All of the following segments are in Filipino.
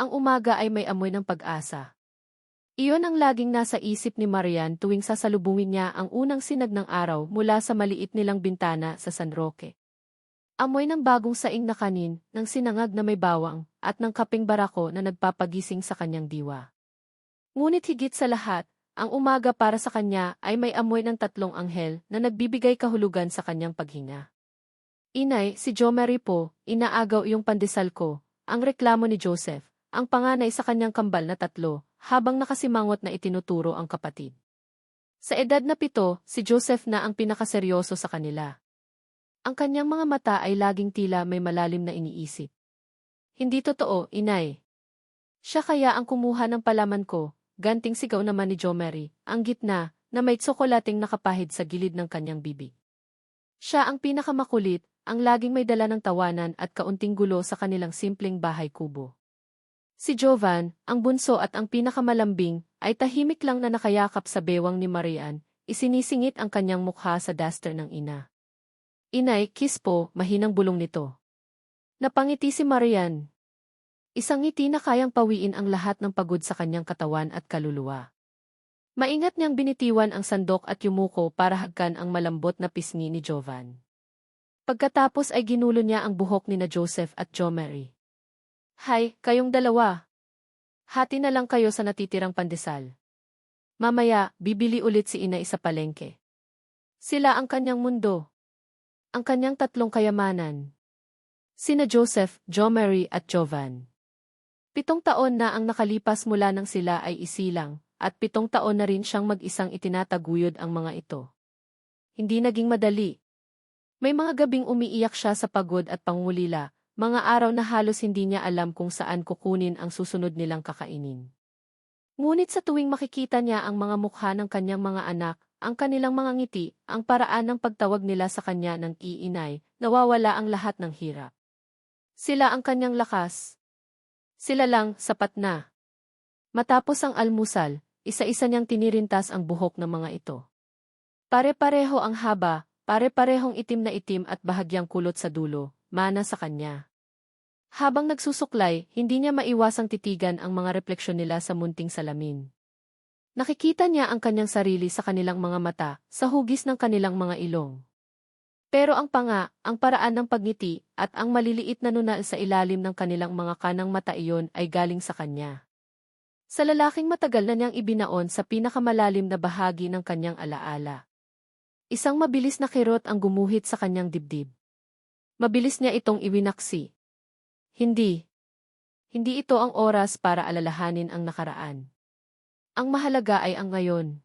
Ang umaga ay may amoy ng pag-asa. Iyon ang laging nasa isip ni Marian tuwing sasalubungin niya ang unang sinag ng araw mula sa maliit nilang bintana sa San Roque. Amoy ng bagong saing na kanin, ng sinangag na may bawang, at ng kapeng barako na nagpapagising sa kanyang diwa. Ngunit higit sa lahat, ang umaga para sa kanya ay may amoy ng tatlong anghel na nagbibigay kahulugan sa kanyang paghinga. Inay, si Jo Mary po, inaagaw iyong pandesal ko, ang reklamo ni Joseph, ang panganay sa kanyang kambal na tatlo, habang nakasimangot na itinuturo ang kapatid. Sa edad na 7, si Joseph na ang pinakaseryoso sa kanila. Ang kanyang mga mata ay laging tila may malalim na iniisip. Hindi totoo, inay. Siya kaya ang kumuha ng palaman ko, ganting sigaw naman ni Jo Mary, ang gitna, na may tsokolating nakapahid sa gilid ng kanyang bibig. Siya ang pinakamakulit, ang laging may dala ng tawanan at kaunting gulo sa kanilang simpleng bahay kubo. Si Jovan, ang bunso at ang pinakamalambing, ay tahimik lang na nakayakap sa bewang ni Marian, isinisingit ang kanyang mukha sa duster ng ina. Inay, kiss po, mahinang bulong nito. Napangiti si Marian. Isang ngiti na kayang pawiin ang lahat ng pagod sa kanyang katawan at kaluluwa. Maingat niyang binitiwan ang sandok at yumuko para hagkan ang malambot na pisngi ni Jovan. Pagkatapos ay ginulo niya ang buhok ni na Joseph at Jo Mary. Hay, kayong dalawa. Hati na lang kayo sa natitirang pandesal. Mamaya, bibili ulit si inay sa palengke. Sila ang kanyang mundo. Ang kanyang tatlong kayamanan. Sina Joseph, Jo Mary at Jovan. 7 taon na ang nakalipas mula nang sila ay isilang, at 7 taon na rin siyang mag-isang itinataguyod ang mga ito. Hindi naging madali. May mga gabing umiiyak siya sa pagod at pangulila, mga araw na halos hindi niya alam kung saan kukunin ang susunod nilang kakainin. Ngunit sa tuwing makikita niya ang mga mukha ng kanyang mga anak, ang kanilang mga ngiti, ang paraan ng pagtawag nila sa kanya ng iinay, nawawala ang lahat ng hirap. Sila ang kanyang lakas. Sila lang, sapat na. Matapos ang almusal, isa-isa niyang tinirintas ang buhok ng mga ito. Pare-pareho ang haba, pare-parehong itim na itim at bahagyang kulot sa dulo, mana sa kanya. Habang nagsusuklay, hindi niya maiwasang titigan ang mga refleksyon nila sa munting salamin. Nakikita niya ang kanyang sarili sa kanilang mga mata, sa hugis ng kanilang mga ilong. Pero ang panga, ang paraan ng pagngiti, at ang maliliit na nunal sa ilalim ng kanilang mga kanang mata iyon ay galing sa kanya. Sa lalaking matagal na niyang ibinaon sa pinakamalalim na bahagi ng kanyang alaala. Isang mabilis na kirot ang gumuhit sa kanyang dibdib. Mabilis niya itong iwinaksi. Hindi. Hindi ito ang oras para alalahanin ang nakaraan. Ang mahalaga ay ang ngayon.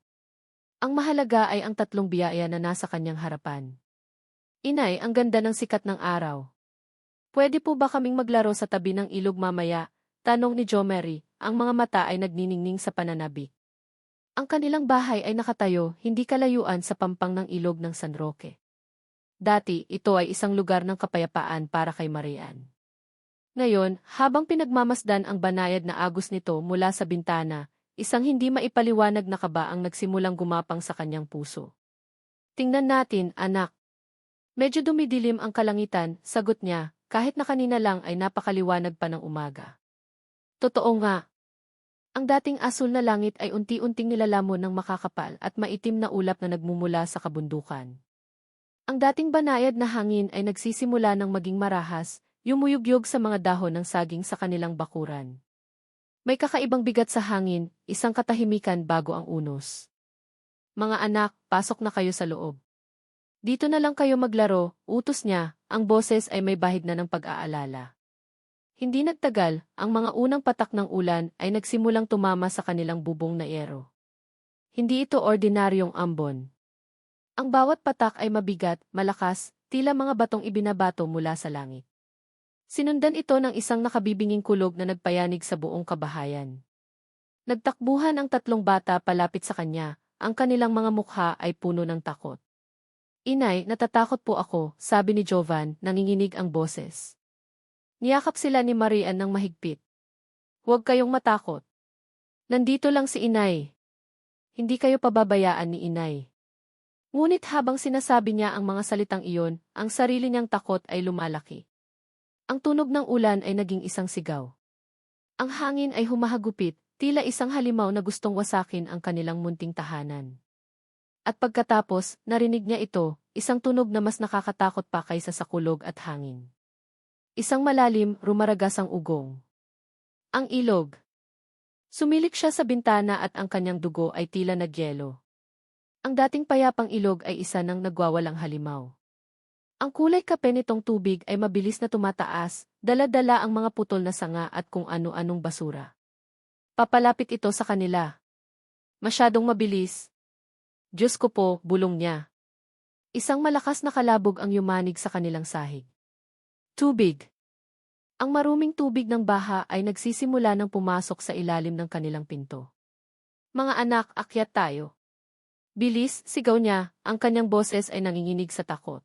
Ang mahalaga ay ang 3 biyaya na nasa kanyang harapan. Inay, ang ganda ng sikat ng araw. Pwede po ba kaming maglaro sa tabi ng ilog mamaya? Tanong ni Jo Mary, ang mga mata ay nagniningning sa pananabik. Ang kanilang bahay ay nakatayo, hindi kalayuan sa pampang ng ilog ng San Roque. Dati, ito ay isang lugar ng kapayapaan para kay Marian. Ngayon, habang pinagmamasdan ang banayad na agos nito mula sa bintana, isang hindi maipaliwanag na kaba ang nagsimulang gumapang sa kanyang puso. Tingnan natin, anak. Medyo dumidilim ang kalangitan, sagot niya, kahit na kanina lang ay napakaliwanag pa ng umaga. Totoo nga. Ang dating asul na langit ay unti-unting nilalamon ng makakapal at maitim na ulap na nagmumula sa kabundukan. Ang dating banayad na hangin ay nagsisimula ng maging marahas, yumuyugyog sa mga dahon ng saging sa kanilang bakuran. May kakaibang bigat sa hangin, isang katahimikan bago ang unos. Mga anak, pasok na kayo sa loob. Dito na lang kayo maglaro, utos niya, ang boses ay may bahid na ng pag-aalala. Hindi nagtagal, ang mga unang patak ng ulan ay nagsimulang tumama sa kanilang bubong na yero. Hindi ito ordinaryong ambon. Ang bawat patak ay mabigat, malakas, tila mga batong ibinabato mula sa langit. Sinundan ito ng isang nakabibinging kulog na nagpayanig sa buong kabahayan. Nagtakbuhan ang 3 bata palapit sa kanya, ang kanilang mga mukha ay puno ng takot. Inay, natatakot po ako, sabi ni Jovan, nanginginig ang boses. Niyakap sila ni Marian ng mahigpit. Huwag kayong matakot. Nandito lang si inay. Hindi kayo pababayaan ni inay. Ngunit habang sinasabi niya ang mga salitang iyon, ang sarili niyang takot ay lumalaki. Ang tunog ng ulan ay naging isang sigaw. Ang hangin ay humahagupit, tila isang halimaw na gustong wasakin ang kanilang munting tahanan. At pagkatapos, narinig niya ito, isang tunog na mas nakakatakot pa kaysa sa kulog at hangin. Isang malalim, rumaragasang ugong. Ang ilog. Sumilip siya sa bintana at ang kanyang dugo ay tila nagyelo. Ang dating payapang ilog ay isa ng nagwawalang halimaw. Ang kulay kape nitong tubig ay mabilis na tumataas, dala-dala ang mga putol na sanga at kung ano-anong basura. Papalapit ito sa kanila. Masyadong mabilis. Diyos ko po, bulong niya. Isang malakas na kalabog ang yumanig sa kanilang sahig. Tubig. Ang maruming tubig ng baha ay nagsisimula ng pumasok sa ilalim ng kanilang pinto. Mga anak, akyat tayo. Bilis, sigaw niya, ang kanyang boses ay nanginginig sa takot.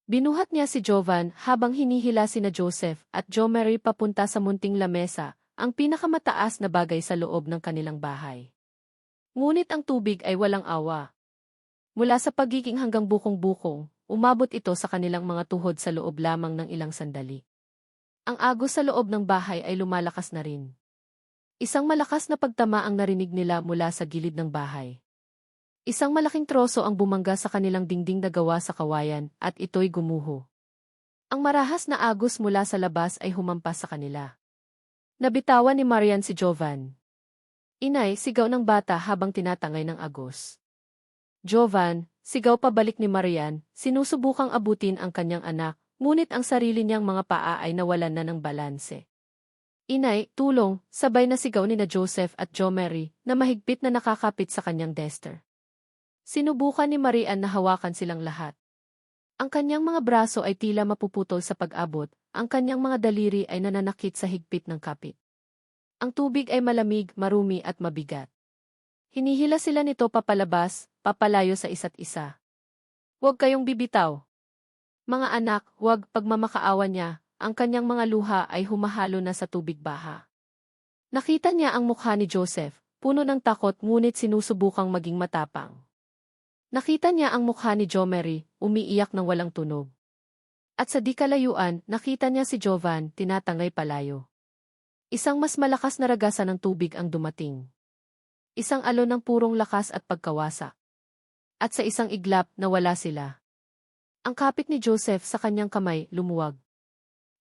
Binuhat niya si Jovan habang hinihila sina Joseph at Jomary papunta sa munting lamesa, ang pinakamataas na bagay sa loob ng kanilang bahay. Ngunit ang tubig ay walang awa. Mula sa pagiging hanggang bukong-bukong, umabot ito sa kanilang mga tuhod sa loob lamang ng ilang sandali. Ang agos sa loob ng bahay ay lumalakas na rin. Isang malakas na pagtama ang narinig nila mula sa gilid ng bahay. Isang malaking troso ang bumangga sa kanilang dingding na gawa sa kawayan at ito'y gumuho. Ang marahas na agos mula sa labas ay humampas sa kanila. Nabitawan ni Marian si Jovan. Inay, sigaw ng bata habang tinatangay ng agos. Jovan, sigaw pabalik ni Marian, sinusubukang abutin ang kanyang anak, ngunit ang sarili niyang mga paa ay nawalan na ng balanse. Inay, tulong, sabay na sigaw ni na Joseph at Jomary na mahigpit na nakakapit sa kanyang dester. Sinubukan ni Marian na hawakan silang lahat. Ang kanyang mga braso ay tila mapuputol sa pag-abot, ang kanyang mga daliri ay nananakit sa higpit ng kapit. Ang tubig ay malamig, marumi at mabigat. Hinihila sila nito papalabas, papalayo sa isa't isa. Huwag kayong bibitaw. Mga anak, huwag, pagmamakaawa niya, ang kanyang mga luha ay humahalo na sa tubig baha. Nakita niya ang mukha ni Joseph, puno ng takot ngunit sinusubukang maging matapang. Nakita niya ang mukha ni Jomary, umiiyak ng walang tunog. At sa di kalayuan, nakita niya si Jovan, tinatangay palayo. Isang mas malakas na ragasan ng tubig ang dumating. Isang alon ng purong lakas at pagkawasak. At sa isang iglap, nawala sila. Ang kapit ni Joseph sa kanyang kamay, lumuwag.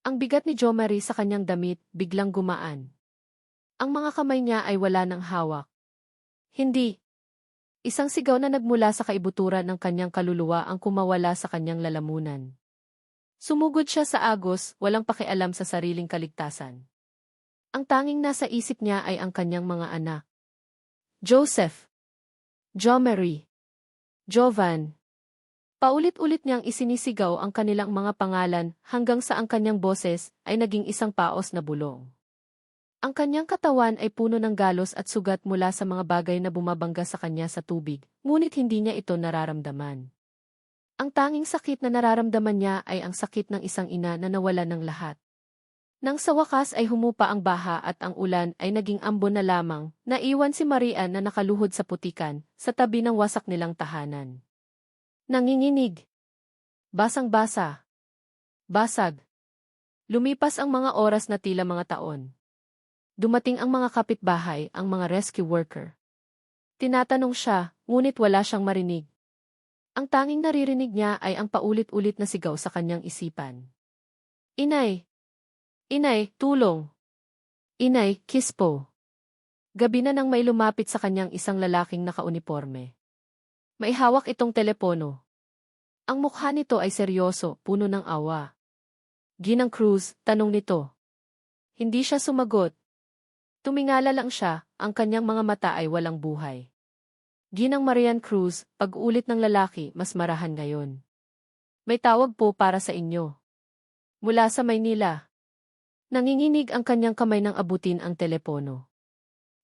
Ang bigat ni Jomary sa kanyang damit, biglang gumaan. Ang mga kamay niya ay wala ng hawak. Hindi. Isang sigaw na nagmula sa kaibuturan ng kanyang kaluluwa ang kumawala sa kanyang lalamunan. Sumugod siya sa agos, walang pakialam sa sariling kaligtasan. Ang tanging nasa isip niya ay ang kanyang mga anak. Joseph, Jomary, Jovan. Paulit-ulit niyang isinisigaw ang kanilang mga pangalan hanggang sa ang kanyang boses ay naging isang paos na bulong. Ang kanyang katawan ay puno ng galos at sugat mula sa mga bagay na bumabangga sa kanya sa tubig, ngunit hindi niya ito nararamdaman. Ang tanging sakit na nararamdaman niya ay ang sakit ng isang ina na nawalan ng lahat. Nang sa wakas ay humupa ang baha at ang ulan ay naging ambon na lamang, naiwan si Marian na nakaluhod sa putikan, sa tabi ng wasak nilang tahanan. Nanginginig. Basang-basa. Basag. Lumipas ang mga oras na tila mga taon. Dumating ang mga kapitbahay, ang mga rescue worker. Tinatanong siya, ngunit wala siyang marinig. Ang tanging naririnig niya ay ang paulit-ulit na sigaw sa kanyang isipan. Inay! Inay, tulong! Inay, kiss po! Gabi na nang may lumapit sa kanyang isang lalaking nakauniporme. May hawak itong telepono. Ang mukha nito ay seryoso, puno ng awa. Ginang Cruz, tanong nito. Hindi siya sumagot. Tumingala lang siya, ang kanyang mga mata ay walang buhay. Ginang Marian Cruz, pag-ulit ng lalaki, mas marahan ngayon. May tawag po para sa inyo. Mula sa Maynila. Nanginginig ang kanyang kamay nang abutin ang telepono.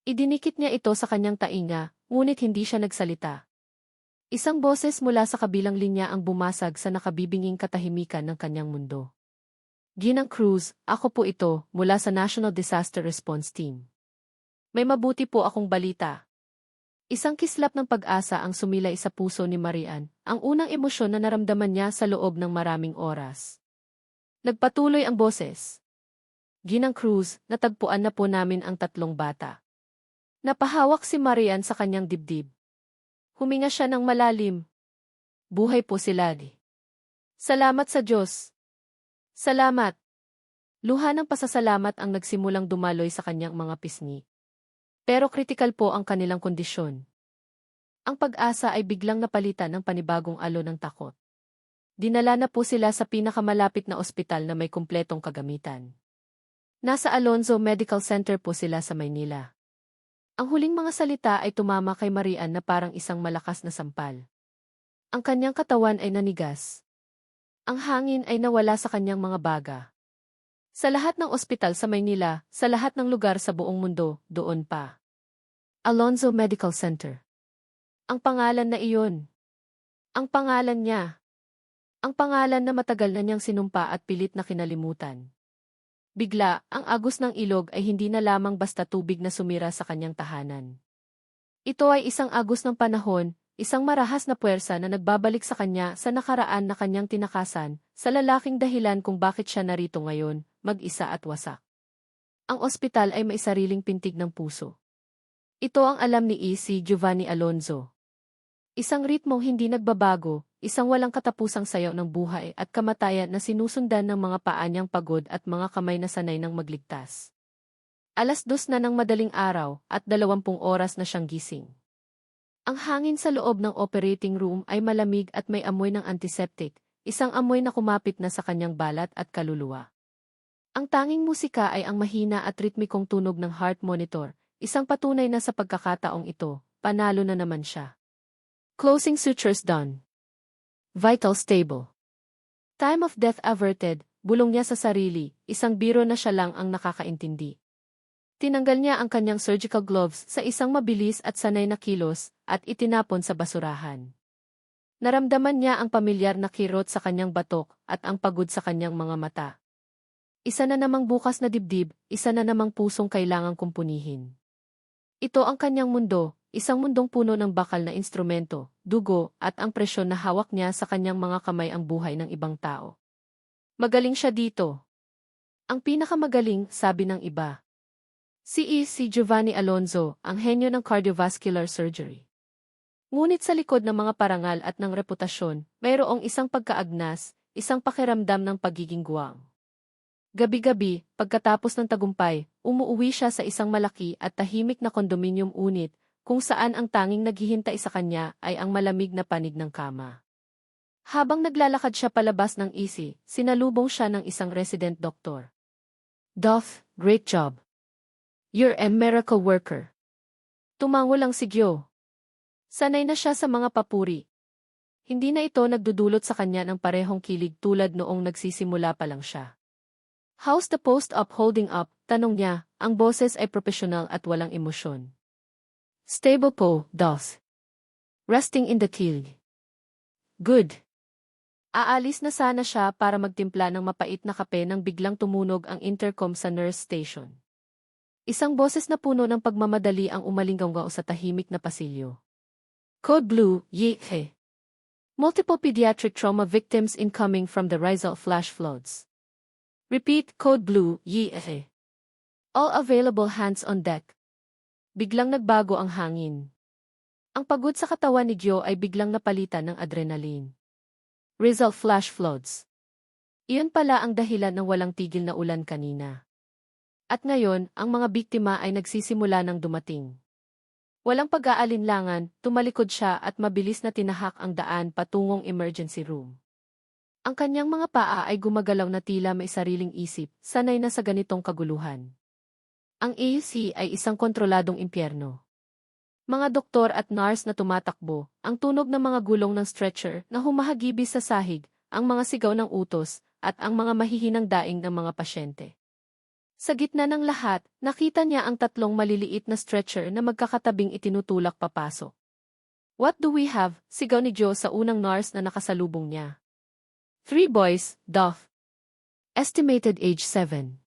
Idinikit niya ito sa kanyang tainga, ngunit hindi siya nagsalita. Isang boses mula sa kabilang linya ang bumasag sa nakabibinging katahimikan ng kanyang mundo. Ginang Cruz, ako po ito, mula sa National Disaster Response Team. May mabuti po akong balita. Isang kislap ng pag-asa ang sumilay sa puso ni Marian, ang unang emosyon na naramdaman niya sa loob ng maraming oras. Nagpatuloy ang boses. Ginang Cruz, natagpuan na po namin ang tatlong bata. Napahawak si Marian sa kanyang dibdib. Huminga siya ng malalim. Buhay po sila. Salamat sa Diyos. Salamat. Luha ng pasasalamat ang nagsimulang dumaloy sa kanyang mga pisngi. Pero kritikal po ang kanilang kondisyon. Ang pag-asa ay biglang napalitan ng panibagong alon ng takot. Dinala na po sila sa pinakamalapit na ospital na may kumpletong kagamitan. Nasa Alonzo Medical Center po sila sa Maynila. Ang huling mga salita ay tumama kay Marian na parang isang malakas na sampal. Ang kanyang katawan ay nanigas. Ang hangin ay nawala sa kanyang mga baga. Sa lahat ng ospital sa Maynila, sa lahat ng lugar sa buong mundo, doon pa. Alonzo Medical Center. Ang pangalan na iyon. Ang pangalan niya. Ang pangalan na matagal na niyang sinumpa at pilit na kinalimutan. Bigla, ang agos ng ilog ay hindi na lamang basta tubig na sumira sa kanyang tahanan. Ito ay isang agos ng panahon, isang marahas na puwersa na nagbabalik sa kanya sa nakaraan na kanyang tinakasan, sa lalaking dahilan kung bakit siya narito ngayon, mag-isa at wasak. Ang ospital ay may sariling pintig ng puso. Ito ang alam ni E.C. Giovanni Alonzo. Isang ritmong hindi nagbabago, isang walang katapusang sayaw ng buhay at kamatayan na sinusundan ng mga paa niyang pagod at mga kamay na sanay ng magligtas. 2:00 na ng madaling araw at 20 oras na siyang gising. Ang hangin sa loob ng operating room ay malamig at may amoy ng antiseptic, isang amoy na kumapit na sa kanyang balat at kaluluwa. Ang tanging musika ay ang mahina at ritmikong tunog ng heart monitor, isang patunay na sa pagkakataong ito, panalo na naman siya. Closing sutures done. Vital stable. Time of death averted, bulong niya sa sarili, isang biro na siya lang ang nakakaintindi. Tinanggal niya ang kanyang surgical gloves sa isang mabilis at sanay na kilos at itinapon sa basurahan. Naramdaman niya ang pamilyar na kirot sa kanyang batok at ang pagod sa kanyang mga mata. Isa na namang bukas na dibdib, isa na namang pusong kailangang kumpunihin. Ito ang kanyang mundo. Isang mundong puno ng bakal na instrumento, dugo, at ang presyon na hawak niya sa kanyang mga kamay ang buhay ng ibang tao. Magaling siya dito. Ang pinakamagaling, sabi ng iba. Si E.C. Giovanni Alonzo, ang henyo ng cardiovascular surgery. Ngunit sa likod ng mga parangal at ng reputasyon, mayroong isang pagkaagnas, isang pakiramdam ng pagiging guwang. Gabi-gabi, pagkatapos ng tagumpay, umuuwi siya sa isang malaki at tahimik na condominium unit, kung saan ang tanging naghihintay sa kanya ay ang malamig na panig ng kama. Habang naglalakad siya palabas ng EC, sinalubong siya ng isang resident doctor. Doc, great job. You're a miracle worker. Tumango lang si Gyo. Sanay na siya sa mga papuri. Hindi na ito nagdudulot sa kanya ng parehong kilig tulad noong nagsisimula pa lang siya. How's the post-op holding up? Tanong niya, ang boses ay profesional at walang emosyon. Stable po, Doc. Resting in the field. Good. Aalis na sana siya para magtimpla ng mapait na kape nang biglang tumunog ang intercom sa nurse station. Isang boses na puno ng pagmamadali ang umalinggaw sa tahimik na pasilyo. Code Blue, Ye. Multiple pediatric trauma victims incoming from the Rizal flash floods. Repeat, Code Blue, Ye. All available hands on deck. Biglang nagbago ang hangin. Ang pagod sa katawan ni Gyo ay biglang napalitan ng adrenaline. Rizal flash floods. Iyon pala ang dahilan ng walang tigil na ulan kanina. At ngayon, ang mga biktima ay nagsisimula ng dumating. Walang pag-aalinlangan, tumalikod siya at mabilis na tinahak ang daan patungong emergency room. Ang kanyang mga paa ay gumagalaw na tila may sariling isip, sanay na sa ganitong kaguluhan. Ang EC ay isang kontroladong impyerno. Mga doktor at nurse na tumatakbo, ang tunog ng mga gulong ng stretcher na humahagibis sa sahig, ang mga sigaw ng utos, at ang mga mahihinang daing ng mga pasyente. Sa gitna ng lahat, nakita niya ang tatlong maliliit na stretcher na magkakatabing itinutulak papasok. What do we have? Sigaw ni Joe sa unang nurse na nakasalubong niya. 3 boys, Doc. Estimated age 7.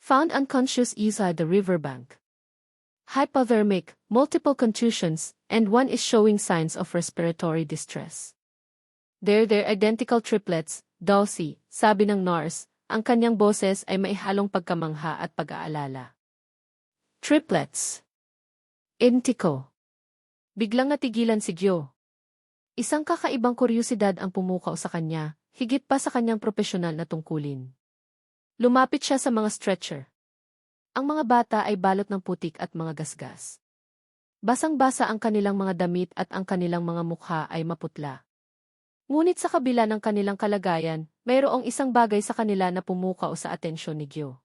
Found unconscious inside the riverbank. Hypothermic, multiple contusions, and one is showing signs of respiratory distress. They're identical triplets, Dulcie, sabi ng nurse, ang kanyang boses ay maihalong pagkamangha at pag-aalala. Triplets. Intiko. Biglang natigilan si Gyo. Isang kakaibang kuryusidad ang pumukaw sa kanya, higit pa sa kanyang profesional na tungkulin. Lumapit siya sa mga stretcher. Ang mga bata ay balot ng putik at mga gasgas. Basang-basa ang kanilang mga damit at ang kanilang mga mukha ay maputla. Ngunit sa kabila ng kanilang kalagayan, mayroong isang bagay sa kanila na pumukaw sa atensyon ni Gyo.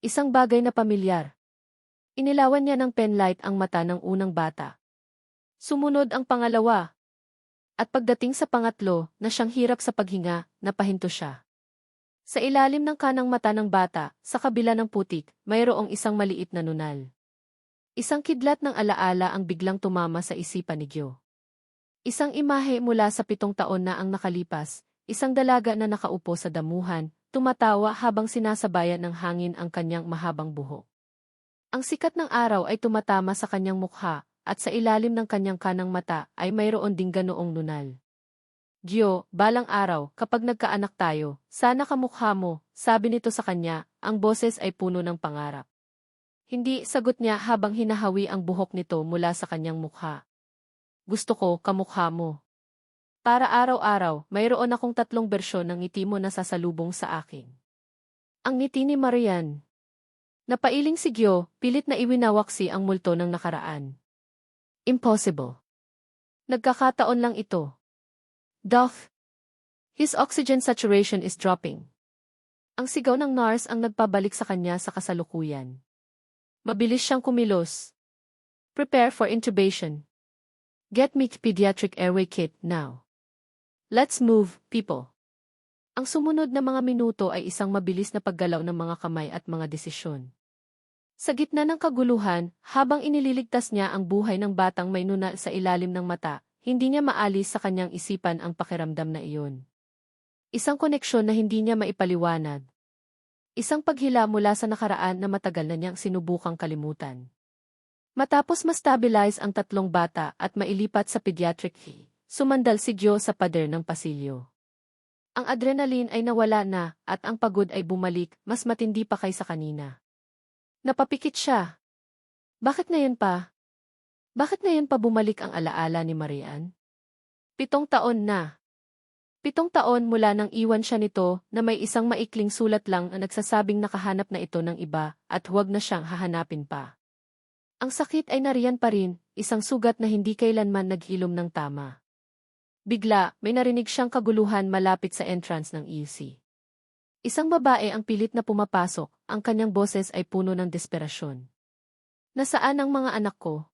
Isang bagay na pamilyar. Inilawan niya ng penlight ang mata ng unang bata. Sumunod ang pangalawa. At pagdating sa pangatlo, na siyang hirap sa paghinga, napahinto siya. Sa ilalim ng kanang mata ng bata, sa kabila ng putik, mayroong isang maliit na nunal. Isang kidlat ng alaala ang biglang tumama sa isipan ni Gyo. Isang imahe mula sa 7 taon na ang nakalipas, isang dalaga na nakaupo sa damuhan, tumatawa habang sinasabayan ng hangin ang kanyang mahabang buhok. Ang sikat ng araw ay tumatama sa kanyang mukha, at sa ilalim ng kanyang kanang mata ay mayroon ding ganoong nunal. Gyo, balang araw, kapag nagkaanak tayo, sana kamukha mo, sabi nito sa kanya, ang boses ay puno ng pangarap. Hindi, sagot niya habang hinahawi ang buhok nito mula sa kanyang mukha. Gusto ko, kamukha mo. Para araw-araw, mayroon akong 3 bersyon ng ngiti mo na sasalubong sa akin. Ang ngiti ni Marian. Napailing si Gyo, pilit na iwinawaksi ang multo ng nakaraan. Impossible. Nagkakataon lang ito. Duff. His oxygen saturation is dropping. Ang sigaw ng nurse ang nagpabalik sa kanya sa kasalukuyan. Mabilis siyang kumilos. Prepare for intubation. Get me pediatric airway kit now. Let's move, people. Ang sumunod na mga minuto ay isang mabilis na paggalaw ng mga kamay at mga desisyon. Sa gitna ng kaguluhan, habang inililigtas niya ang buhay ng batang may nunal sa ilalim ng mata, hindi niya maalis sa kanyang isipan ang pakiramdam na iyon. Isang koneksyon na hindi niya maipaliwanag. Isang paghila mula sa nakaraan na matagal na niyang sinubukang kalimutan. Matapos ma-stabilize ang 3 bata at mailipat sa pediatric, sumandal si Gyo sa pader ng pasilyo. Ang adrenaline ay nawala na at ang pagod ay bumalik, mas matindi pa kaysa kanina. Napapikit siya. Bakit ngayon pa? Bakit ngayon pa bumalik ang alaala ni Marian? 7 taon na. 7 taon mula nang iwan siya nito na may isang maikling sulat lang na nagsasabing nakahanap na ito ng iba at huwag na siyang hahanapin pa. Ang sakit ay nariyan pa rin, isang sugat na hindi kailanman naghilom ng tama. Bigla, may narinig siyang kaguluhan malapit sa entrance ng EC. Isang babae ang pilit na pumapasok, ang kanyang boses ay puno ng desperasyon. Nasaan ang mga anak ko?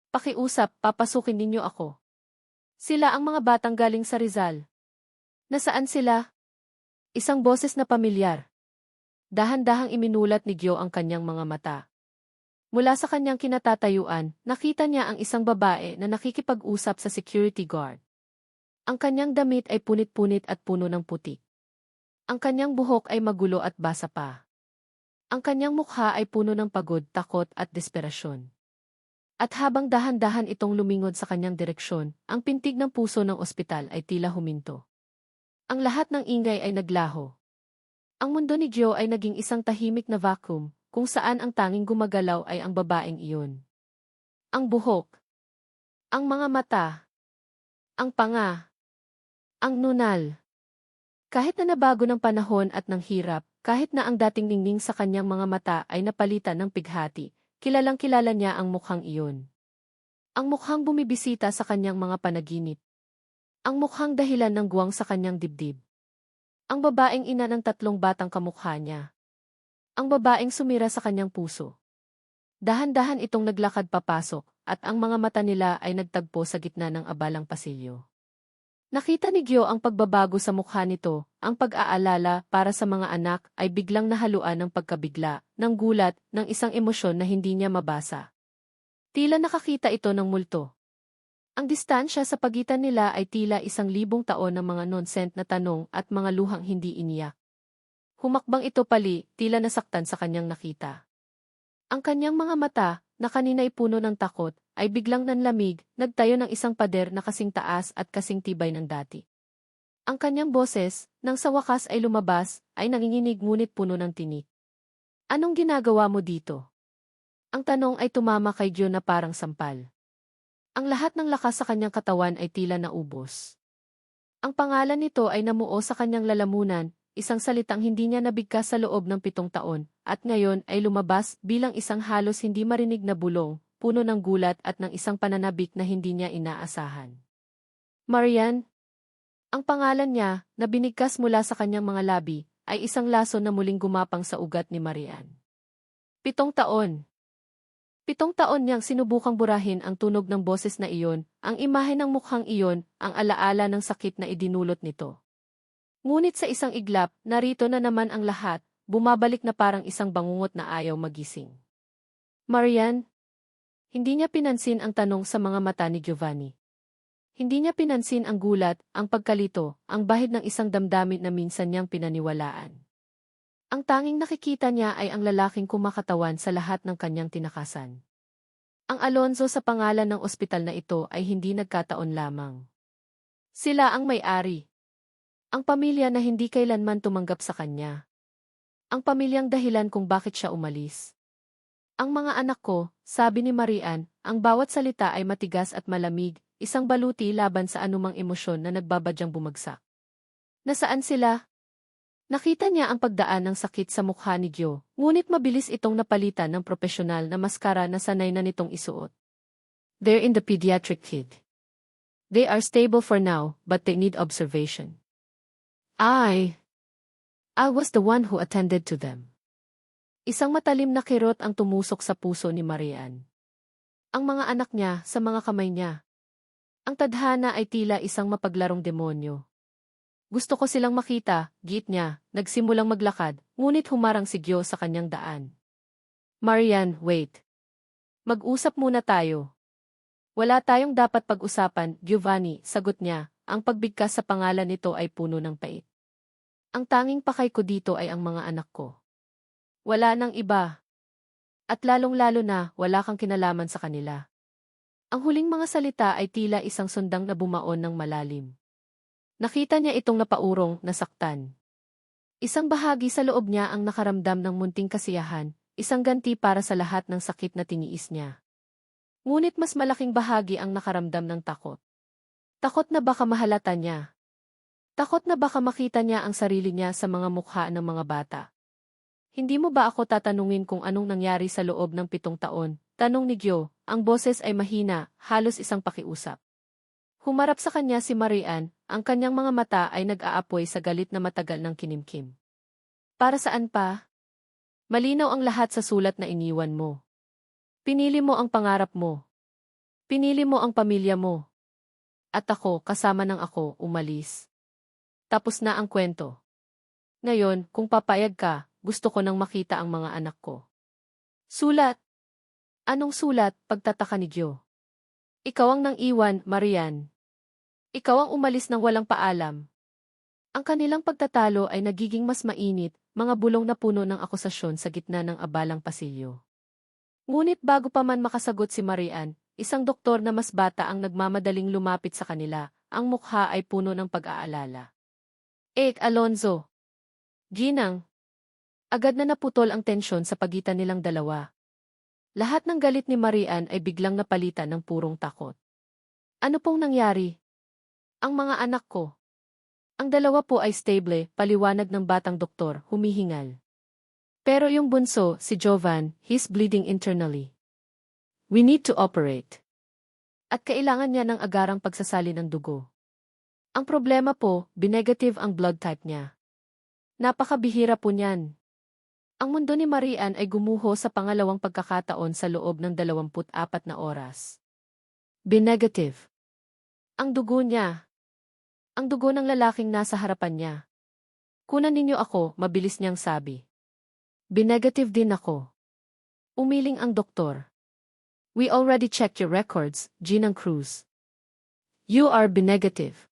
Pakiusap, papasukin ninyo ako. Sila ang mga batang galing sa Rizal. Nasaan sila? Isang boses na pamilyar. Dahan-dahang iminulat ni Gyo ang kanyang mga mata. Mula sa kanyang kinatatayuan, nakita niya ang isang babae na nakikipag-usap sa security guard. Ang kanyang damit ay punit-punit at puno ng putik. Ang kanyang buhok ay magulo at basa pa. Ang kanyang mukha ay puno ng pagod, takot at desperasyon. At habang dahan-dahan itong lumingod sa kanyang direksyon, ang pintig ng puso ng ospital ay tila huminto. Ang lahat ng ingay ay naglaho. Ang mundo ni Gyo ay naging isang tahimik na vacuum, kung saan ang tanging gumagalaw ay ang babaeng iyon. Ang buhok. Ang mga mata. Ang panga. Ang nunal. Kahit na nabago ng panahon at ng hirap, kahit na ang dating ningning sa kanyang mga mata ay napalitan ng pighati, kilalang-kilala niya ang mukhang iyon. Ang mukhang bumibisita sa kanyang mga panaginip. Ang mukhang dahilan ng guwang sa kanyang dibdib. Ang babaeng ina ng 3 batang kamukha niya. Ang babaeng sumira sa kanyang puso. Dahan-dahan itong naglakad papasok, at ang mga mata nila ay nagtagpo sa gitna ng abalang pasilyo. Nakita ni Gyo ang pagbabago sa mukha nito, ang pag-aalala para sa mga anak ay biglang nahaluan ng pagkabigla, ng gulat, ng isang emosyon na hindi niya mabasa. Tila nakakita ito ng multo. Ang distansya sa pagitan nila ay tila 1,000 taon ng mga nonsent na tanong at mga luhang hindi iniyak. Humakbang ito pali, tila nasaktan sa kanyang nakita. Ang kanyang mga mata, na kanina'y puno ng takot, ay biglang nanlamig, nagtayo ng isang pader na kasing taas at kasing tibay ng dati. Ang kanyang boses, nang sa wakas ay lumabas, ay nanginginig ngunit puno ng tinik. Anong ginagawa mo dito? Ang tanong ay tumama kay Gio na parang sampal. Ang lahat ng lakas sa kanyang katawan ay tila naubos. Ang pangalan nito ay namuo sa kanyang lalamunan, isang salitang hindi niya nabigkas sa loob ng 7 taon, at ngayon ay lumabas bilang isang halos hindi marinig na bulong, puno ng gulat at ng isang pananabik na hindi niya inaasahan. Marian. Ang pangalan niya, na binigkas mula sa kanyang mga labi, ay isang laso na muling gumapang sa ugat ni Marian. 7 taon. 7 taon niyang sinubukang burahin ang tunog ng boses na iyon, ang imahe ng mukhang iyon, ang alaala ng sakit na idinulot nito. Ngunit sa isang iglap, narito na naman ang lahat, bumabalik na parang isang bangungot na ayaw magising. Marian? Hindi niya pinansin ang tanong sa mga mata ni Giovanni. Hindi niya pinansin ang gulat, ang pagkalito, ang bahid ng isang damdamin na minsan niyang pinaniwalaan. Ang tanging nakikita niya ay ang lalaking kumakatawan sa lahat ng kanyang tinakasan. Ang Alonzo sa pangalan ng ospital na ito ay hindi nagkataon lamang. Sila ang may-ari. Ang pamilya na hindi kailanman tumanggap sa kanya. Ang pamilyang dahilan kung bakit siya umalis. Ang mga anak ko, sabi ni Marian, ang bawat salita ay matigas at malamig, isang baluti laban sa anumang emosyon na nagbabadyang bumagsak. Nasaan sila? Nakita niya ang pagdaan ng sakit sa mukha ni Gio, ngunit mabilis itong napalitan ng propesyonal na maskara na sanay na nitong isuot. They're in the pediatric kid. They are stable for now, but they need observation. I was the one who attended to them. Isang matalim na kirot ang tumusok sa puso ni Marian. Ang mga anak niya sa mga kamay niya. Ang tadhana ay tila isang mapaglarong demonyo. Gusto ko silang makita, giit niya, nagsimulang maglakad, ngunit humarang si Gio sa kanyang daan. Marian, wait. Mag-usap muna tayo. Wala tayong dapat pag-usapan, Giovanni, sagot niya, ang pagbigkas sa pangalan nito ay puno ng pait. Ang tanging pakay ko dito ay ang mga anak ko. Wala nang iba. At lalong-lalo na, wala kang kinalaman sa kanila. Ang huling mga salita ay tila isang sundang na bumaon ng malalim. Nakita niya itong napaurong, nasaktan. Isang bahagi sa loob niya ang nakaramdam ng munting kasiyahan, isang ganti para sa lahat ng sakit na tiniis niya. Ngunit mas malaking bahagi ang nakaramdam ng takot. Takot na baka mahalata niya. Takot na baka makita niya ang sarili niya sa mga mukha ng mga bata. Hindi mo ba ako tatanungin kung anong nangyari sa loob ng 7 taon? Tanong ni Gio, ang boses ay mahina, halos isang pakiusap. Humarap sa kanya si Marian, ang kanyang mga mata ay nag-aapoy sa galit na matagal ng kinimkim. Para saan pa? Malinaw ang lahat sa sulat na iniwan mo. Pinili mo ang pangarap mo. Pinili mo ang pamilya mo. At ako, kasama ng ako, umalis. Tapos na ang kwento. Ngayon, kung papayag ka, gusto ko nang makita ang mga anak ko. Sulat! Anong sulat? Pagtataka ni Gio. Ikaw ang nang iwan, Marian. Ikaw ang umalis ng walang paalam. Ang kanilang pagtatalo ay nagiging mas mainit, mga bulong na puno ng akusasyon sa gitna ng abalang pasilyo. Ngunit bago pa man makasagot si Marian, isang doktor na mas bata ang nagmamadaling lumapit sa kanila, ang mukha ay puno ng pag-aalala. Alonzo. Ginang. Agad na naputol ang tensyon sa pagitan nilang dalawa. Lahat ng galit ni Marian ay biglang napalitan ng purong takot. Ano pong nangyari? Ang mga anak ko. Ang dalawa po ay stable, paliwanag ng batang doktor, humihingal. Pero yung bunso, si Jovan, he's bleeding internally. We need to operate. At kailangan niya ng agarang pagsasali ng dugo. Ang problema po, B-negative ang blood type niya. Napakabihira po niyan. Ang mundo ni Marian ay gumuho sa pangalawang pagkakataon sa loob ng 24 na oras. B-negative. Ang dugo niya. Ang dugo ng lalaking nasa harapan niya. Kunan ninyo ako, mabilis niyang sabi. B-negative din ako. Umiling ang doktor. We already checked your records, Ginang Cruz. You are B-negative.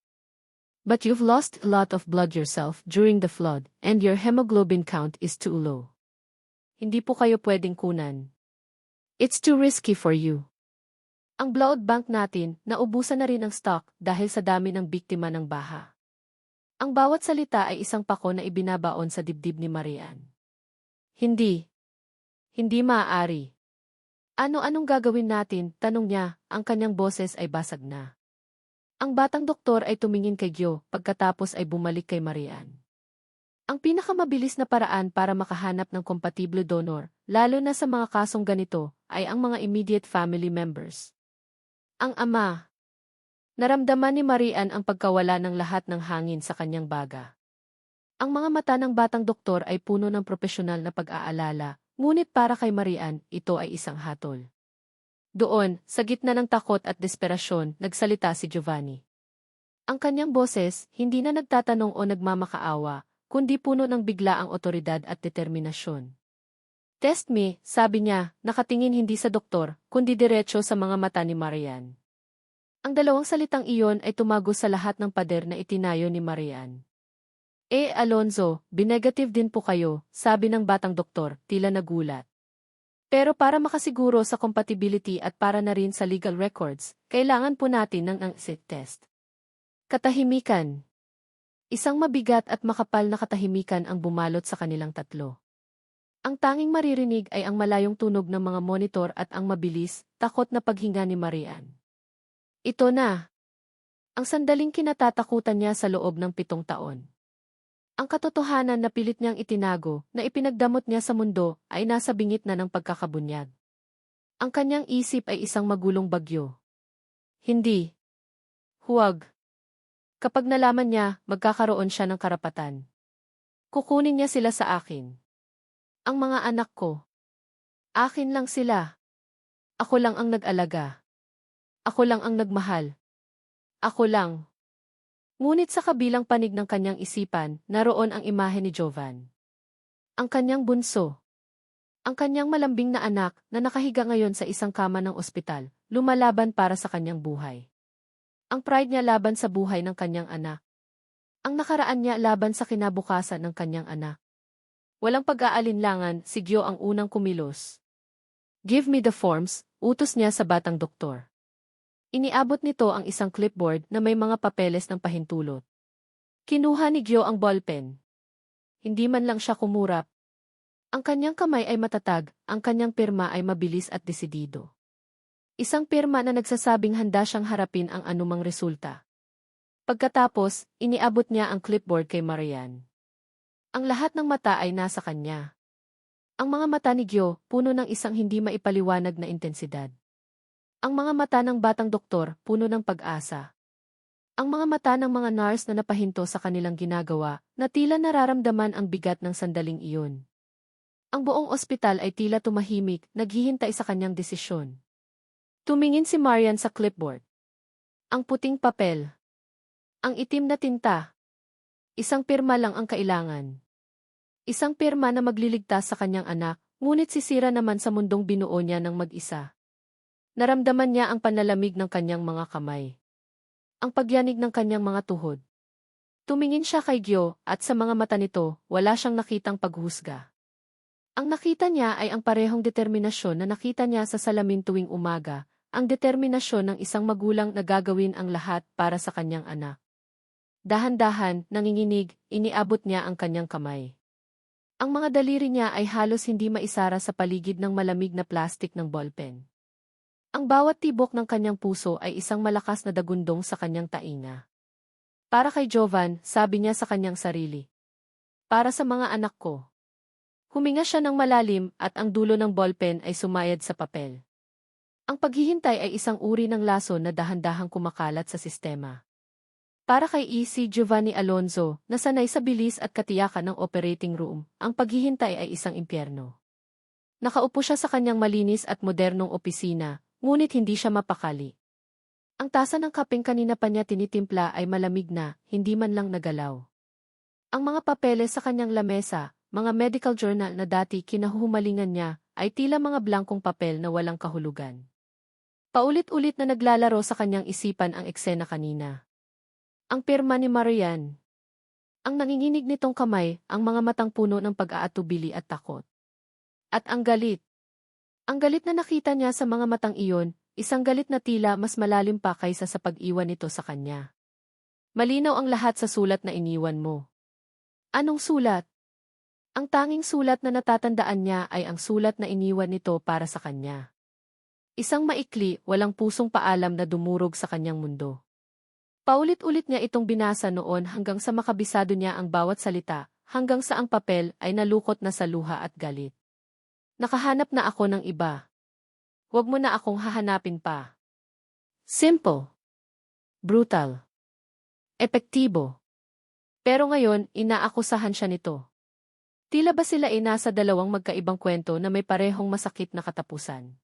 But you've lost a lot of blood yourself during the flood, and your hemoglobin count is too low. Hindi po kayo pwedeng kunan. It's too risky for you. Ang blood bank natin, naubusan na rin ang stock dahil sa dami ng biktima ng baha. Ang bawat salita ay isang pako na ibinabaon sa dibdib ni Marian. Hindi. Hindi maaari. Ano-anong gagawin natin? Tanong niya, ang kanyang boses ay basag na. Ang batang doktor ay tumingin kay Gyo, pagkatapos ay bumalik kay Marian. Ang pinakamabilis na paraan para makahanap ng kompatible donor, lalo na sa mga kasong ganito, ay ang mga immediate family members. Ang ama. Naramdaman ni Marian ang pagkawala ng lahat ng hangin sa kanyang baga. Ang mga mata ng batang doktor ay puno ng propesyonal na pag-aalala, ngunit para kay Marian, ito ay isang hatol. Doon, sa gitna ng takot at desperasyon, nagsalita si Giovanni. Ang kanyang boses, hindi na nagtatanong o nagmamakaawa, kundi puno ng biglaang otoridad at determinasyon. Test me, sabi niya, nakatingin hindi sa doktor, kundi diretso sa mga mata ni Marian. Ang dalawang salitang iyon ay tumago sa lahat ng pader na itinayo ni Marian. Alonzo, binegative din po kayo, sabi ng batang doktor, tila nagulat. Pero para makasiguro sa compatibility at para na rin sa legal records, kailangan po natin ng exit test. Katahimikan. Isang mabigat at makapal na katahimikan ang bumalot sa kanilang tatlo. Ang tanging maririnig ay ang malayong tunog ng mga monitor at ang mabilis, takot na paghinga ni Marian. Ito na. Ang sandaling kinatatakutan niya sa loob ng 7 taon. Ang katotohanan na pilit niyang itinago, na ipinagdamot niya sa mundo, ay nasa bingit na ng pagkakabunyag. Ang kanyang isip ay isang magulong bagyo. Hindi. Huwag. Kapag nalaman niya, magkakaroon siya ng karapatan. Kukunin niya sila sa akin. Ang mga anak ko. Akin lang sila. Ako lang ang nag-alaga. Ako lang ang nagmahal. Ako lang. Ngunit sa kabilang panig ng kanyang isipan, naroon ang imahe ni Jovan. Ang kanyang bunso. Ang kanyang malambing na anak na nakahiga ngayon sa isang kama ng ospital, lumalaban para sa kanyang buhay. Ang pride niya laban sa buhay ng kanyang anak. Ang nakaraan niya laban sa kinabukasan ng kanyang anak. Walang pag-aalinlangan, si Gyo ang unang kumilos. Give me the forms, utos niya sa batang doktor. Iniabot nito ang isang clipboard na may mga papeles ng pahintulot. Kinuha ni Gyo ang ballpen. Hindi man lang siya kumurap. Ang kanyang kamay ay matatag, ang kanyang pirma ay mabilis at desidido. Isang pirma na nagsasabing handa siyang harapin ang anumang resulta. Pagkatapos, iniabot niya ang clipboard kay Marian. Ang lahat ng mata ay nasa kanya. Ang mga mata ni Gyo, puno ng isang hindi maipaliwanag na intensidad. Ang mga mata ng batang doktor, puno ng pag-asa. Ang mga mata ng mga nurse na napahinto sa kanilang ginagawa, na tila nararamdaman ang bigat ng sandaling iyon. Ang buong ospital ay tila tumahimik, naghihintay sa kanyang desisyon. Tumingin si Marian sa clipboard. Ang puting papel. Ang itim na tinta. Isang pirma lang ang kailangan. Isang pirma na magliligtas sa kanyang anak, ngunit sisira naman sa mundong binuo niya ng mag-isa. Naramdaman niya ang panlalamig ng kanyang mga kamay. Ang pagyanig ng kanyang mga tuhod. Tumingin siya kay Gyo, at sa mga mata nito, wala siyang nakitang paghusga. Ang nakita niya ay ang parehong determinasyon na nakita niya sa salamin tuwing umaga, ang determinasyon ng isang magulang na gagawin ang lahat para sa kanyang anak. Dahan-dahan, nanginginig, iniabot niya ang kanyang kamay. Ang mga daliri niya ay halos hindi maisara sa paligid ng malamig na plastik ng ballpen. Ang bawat tibok ng kanyang puso ay isang malakas na dagundong sa kanyang tainga. Para kay Jovan, sabi niya sa kanyang sarili. Para sa mga anak ko. Huminga siya ng malalim at ang dulo ng ballpen ay sumayad sa papel. Ang paghihintay ay isang uri ng laso na dahan-dahang kumakalat sa sistema. Para kay E.C. Giovanni Alonzo, na sanay sa bilis at katiyakan ng operating room, ang paghihintay ay isang impyerno. Nakaupo siya sa kanyang malinis at modernong opisina, ngunit hindi siya mapakali. Ang tasa ng kapeng kanina pa niya tinitimpla ay malamig na, hindi man lang nagalaw. Ang mga papeles sa kanyang lamesa, mga medical journal na dati kinahuhumalingan niya, ay tila mga blankong papel na walang kahulugan. Paulit-ulit na naglalaro sa kanyang isipan ang eksena kanina. Ang pirma ni Marian. Ang nanginginig nitong kamay, ang mga matang puno ng pag-aatubili at takot. At ang galit. Ang galit na nakita niya sa mga matang iyon, isang galit na tila mas malalim pa kaysa sa pag-iwan nito sa kanya. Malinaw ang lahat sa sulat na iniwan mo. Anong sulat? Ang tanging sulat na natatandaan niya ay ang sulat na iniwan nito para sa kanya. Isang maikli, walang pusong paalam na dumurog sa kanyang mundo. Paulit-ulit niya itong binasa noon hanggang sa makabisado niya ang bawat salita, hanggang sa ang papel ay nalukot na sa luha at galit. Nakahanap na ako ng iba. Huwag mo na akong hahanapin pa. Simple. Brutal. Epektibo. Pero ngayon, inaakusahan siya nito. Tila ba sila ay nasa dalawang magkaibang kwento na may parehong masakit na katapusan.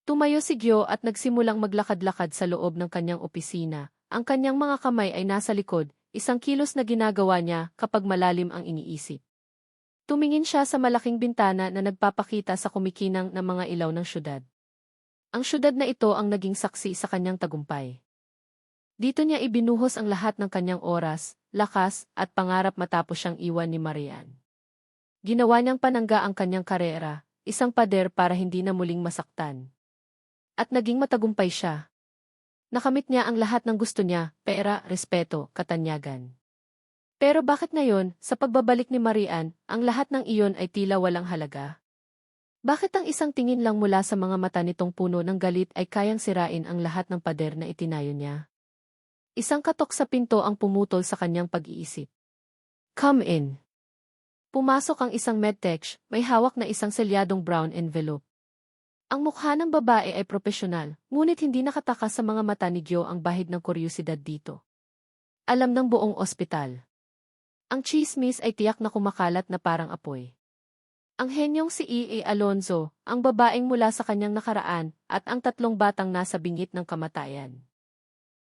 Tumayo si Gyo at nagsimulang maglakad-lakad sa loob ng kanyang opisina. Ang kanyang mga kamay ay nasa likod, isang kilos na ginagawa niya kapag malalim ang iniisip. Tumingin siya sa malaking bintana na nagpapakita sa kumikinang na mga ilaw ng syudad. Ang syudad na ito ang naging saksi sa kanyang tagumpay. Dito niya ibinuhos ang lahat ng kanyang oras, lakas, at pangarap matapos siyang iwan ni Marian. Ginawa niyang panangga ang kanyang karera, isang pader para hindi na muling masaktan. At naging matagumpay siya. Nakamit niya ang lahat ng gusto niya, pera, respeto, katanyagan. Pero bakit ngayon, sa pagbabalik ni Marian, ang lahat ng iyon ay tila walang halaga? Bakit ang isang tingin lang mula sa mga mata nitong puno ng galit ay kayang sirain ang lahat ng pader na itinayo niya? Isang katok sa pinto ang pumutol sa kanyang pag-iisip. Come in. Pumasok ang isang medtech, may hawak na isang selyadong brown envelope. Ang mukha ng babae ay propesyonal, ngunit hindi nakatakas sa mga mata ni Gyo ang bahid ng kuryosidad dito. Alam ng buong ospital. Ang chismis ay tiyak na kumakalat na parang apoy. Ang henyong si E.A. Alonzo, ang babaeng mula sa kanyang nakaraan, at ang tatlong batang nasa bingit ng kamatayan.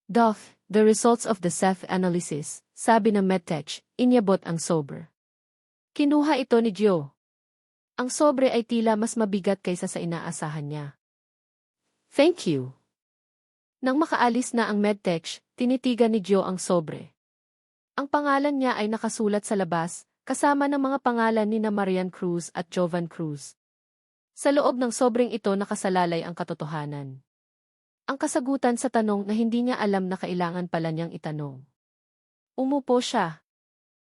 Doff, the results of the self-analysis, sabi ng medtech, inyabot ang sober. Kinuha ito ni Gyo. Ang sobre ay tila mas mabigat kaysa sa inaasahan niya. Thank you. Nang makaalis na ang medtech, tinitigan ni Gyo ang sobre. Ang pangalan niya ay nakasulat sa labas, kasama ng mga pangalan ni Marian Cruz at Jovan Cruz. Sa loob ng sobreng ito nakasalalay ang katotohanan. Ang kasagutan sa tanong na hindi niya alam na kailangan pala niyang itanong. Umupo siya.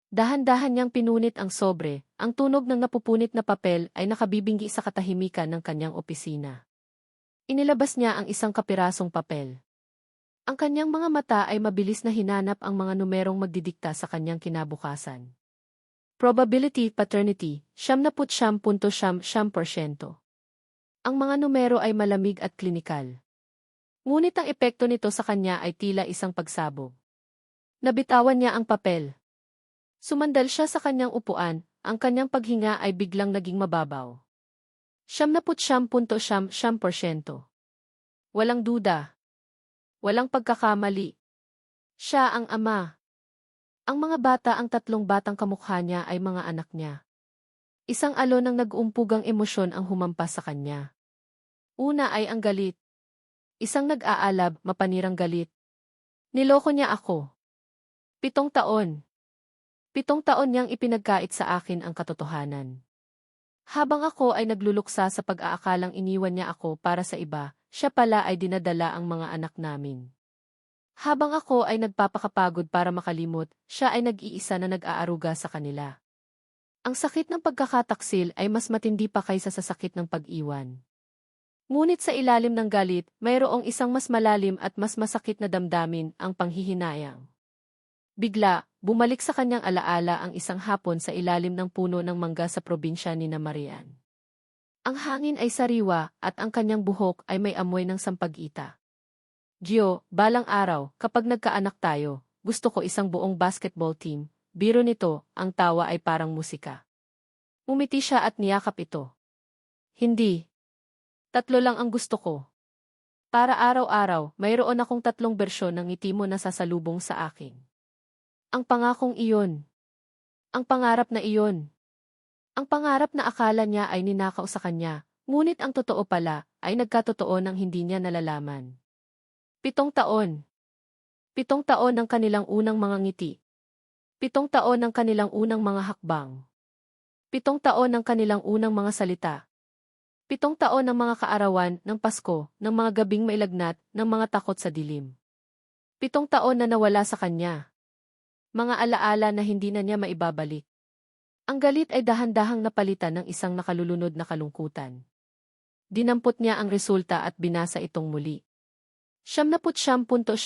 Dahan-dahan niyang pinunit ang sobre, ang tunog ng napupunit na papel ay nakabibinggi sa katahimikan ng kanyang opisina. Inilabas niya ang isang kapirasong papel. Ang kanyang mga mata ay mabilis na hinanap ang mga numerong magdidikta sa kanyang kinabukasan. Probability paternity, 79.9%. Ang mga numero ay malamig at klinikal. Ngunit ang epekto nito sa kanya ay tila isang pagsabog. Nabitawan niya ang papel. Sumandal siya sa kanyang upuan, ang kanyang paghinga ay biglang naging mababaw. 79.9%. Walang duda. Walang pagkakamali. Siya ang ama. Ang mga bata, ang tatlong batang kamukha niya ay mga anak niya. Isang alon ng nag-uumpugang emosyon ang humampas sa kanya. Una ay ang galit. Isang nag-aalab, mapanirang galit. Niloko niya ako. 7 taon. 7 taon niyang ipinagkait sa akin ang katotohanan. Habang ako ay nagluluksa sa pag-aakalang iniwan niya ako para sa iba, siya pala ay dinadala ang mga anak namin. Habang ako ay nagpapakapagod para makalimot, siya ay nag-iisa na nag-aaruga sa kanila. Ang sakit ng pagkakataksil ay mas matindi pa kaysa sa sakit ng pag-iwan. Ngunit sa ilalim ng galit, mayroong isang mas malalim at mas masakit na damdamin, ang panghihinayang. Bigla, bumalik sa kanyang alaala ang isang hapon sa ilalim ng puno ng mangga sa probinsya ni Marian. Ang hangin ay sariwa at ang kanyang buhok ay may amoy ng sampagita. Gyo, balang araw, kapag nagkaanak tayo, gusto ko isang buong basketball team. Biro nito, ang tawa ay parang musika. Umiti siya at niyakap ito. Hindi. 3 lang ang gusto ko. Para araw-araw, mayroon akong 3 bersyon ng ngiti mo na sasalubong sa akin. Ang pangakong iyon. Ang pangarap na iyon. Ang pangarap na akala niya ay ninakaw sa kanya, ngunit ang totoo pala ay nagkatotoo nang hindi niya nalalaman. 7 taon. 7 taon ng kanilang unang mga ngiti. 7 taon ng kanilang unang mga hakbang. 7 taon ng kanilang unang mga salita. 7 taon ng mga kaarawan ng Pasko, ng mga gabing mailagnat, ng mga takot sa dilim. 7 taon na nawala sa kanya. Mga alaala na hindi na niya maibabalik. Ang galit ay dahan-dahang napalitan ng isang nakalulunod na kalungkutan. Dinampot niya ang resulta at binasa itong muli. 79.7%.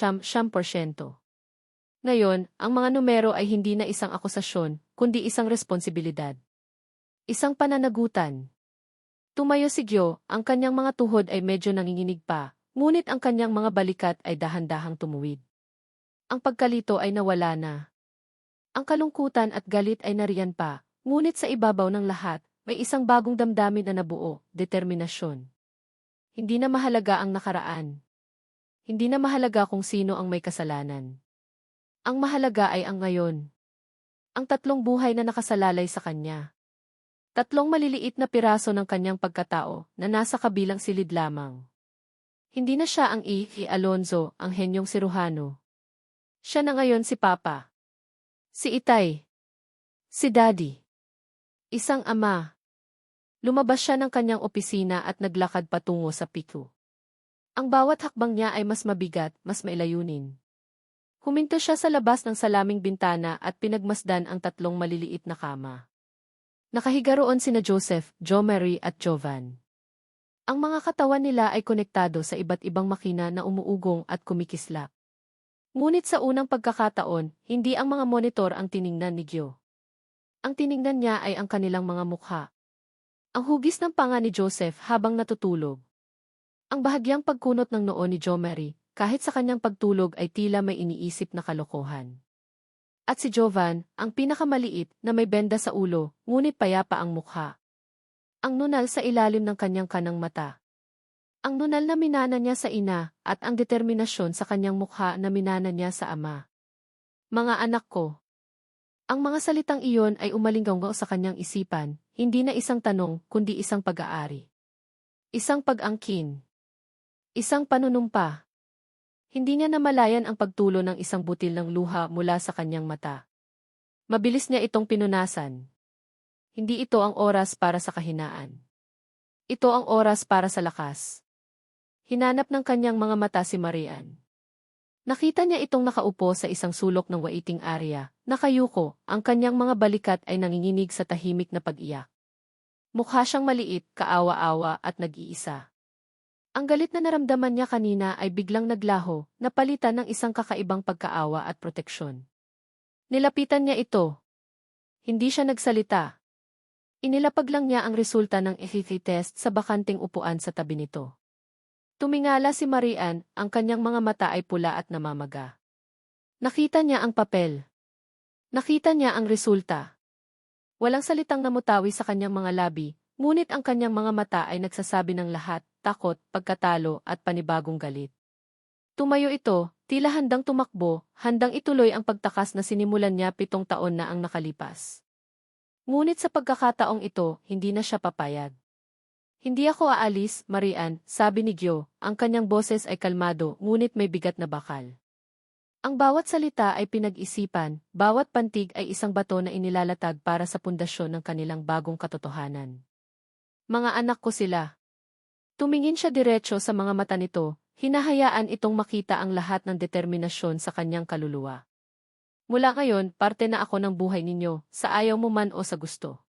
Ngayon, ang mga numero ay hindi na isang akusasyon, kundi isang responsibilidad. Isang pananagutan. Tumayo si Gyo, ang kanyang mga tuhod ay medyo nanginginig pa, ngunit ang kanyang mga balikat ay dahan-dahang tumuwid. Ang pagkalito ay nawala na. Ang kalungkutan at galit ay nariyan pa, ngunit sa ibabaw ng lahat, may isang bagong damdamin na nabuo, determinasyon. Hindi na mahalaga ang nakaraan. Hindi na mahalaga kung sino ang may kasalanan. Ang mahalaga ay ang ngayon. Ang 3 buhay na nakasalalay sa kanya. 3 maliliit na piraso ng kanyang pagkatao na nasa kabilang silid lamang. Hindi na siya ang Alonzo, ang henyong siruhano. Siya na ngayon si Papa. Si Itay. Si Daddy. Isang ama. Lumabas siya ng kanyang opisina at naglakad patungo sa piko. Ang bawat hakbang niya ay mas mabigat, mas mailayunin. Huminto siya sa labas ng salaming bintana at pinagmasdan ang 3 maliliit na kama. Nakahiga roon sina Joseph, Jo-Mary at Jovan. Ang mga katawan nila ay konektado sa iba't ibang makina na umuugong at kumikislap. Ngunit sa unang pagkakataon, hindi ang mga monitor ang tiningnan ni Gyo. Ang tiningnan niya ay ang kanilang mga mukha. Ang hugis ng panga ni Joseph habang natutulog. Ang bahagyang pagkunot ng noo ni Jo-Mary, kahit sa kanyang pagtulog ay tila may iniisip na kalokohan. At si Jovan, ang pinakamaliit na may benda sa ulo, ngunit payapa ang mukha. Ang nunal sa ilalim ng kanyang kanang mata. Ang nunal na minana niya sa ina, at ang determinasyon sa kanyang mukha na minana niya sa ama. Mga anak ko. Ang mga salitang iyon ay umalinggaw sa kanyang isipan, hindi na isang tanong, kundi isang pag-aari. Isang pag-angkin. Isang panunumpa. Hindi niya namalayan ang pagtulo ng isang butil ng luha mula sa kanyang mata. Mabilis niya itong pinunasan. Hindi ito ang oras para sa kahinaan. Ito ang oras para sa lakas. Hinanap ng kanyang mga mata si Marian. Nakita niya itong nakaupo sa isang sulok ng waiting area, nakayuko, ang kanyang mga balikat ay nanginginig sa tahimik na pag-iyak. Mukha siyang maliit, kaawa-awa at nag-iisa. Ang galit na naramdaman niya kanina ay biglang naglaho, napalitan ng isang kakaibang pagkaawa at proteksyon. Nilapitan niya ito. Hindi siya nagsalita. Inilapag lang niya ang resulta ng ECG test sa bakanting upuan sa tabi nito. Tumingala si Marian, ang kanyang mga mata ay pula at namamaga. Nakita niya ang papel. Nakita niya ang resulta. Walang salitang namutawi sa kanyang mga labi, ngunit ang kanyang mga mata ay nagsasabi ng lahat, takot, pagkatalo at panibagong galit. Tumayo ito, tila handang tumakbo, handang ituloy ang pagtakas na sinimulan niya 7 taon na ang nakalipas. Ngunit sa pagkakataong ito, hindi na siya papayag. Hindi ako aalis, Marian, sabi ni Gyo, ang kanyang boses ay kalmado ngunit may bigat na bakal. Ang bawat salita ay pinag-isipan, bawat pantig ay isang bato na inilalatag para sa pundasyon ng kanilang bagong katotohanan. Mga anak ko sila. Tumingin siya diretso sa mga mata nito, hinahayaan itong makita ang lahat ng determinasyon sa kanyang kaluluwa. Mula ngayon, parte na ako ng buhay ninyo, sa ayaw mo man o sa gusto.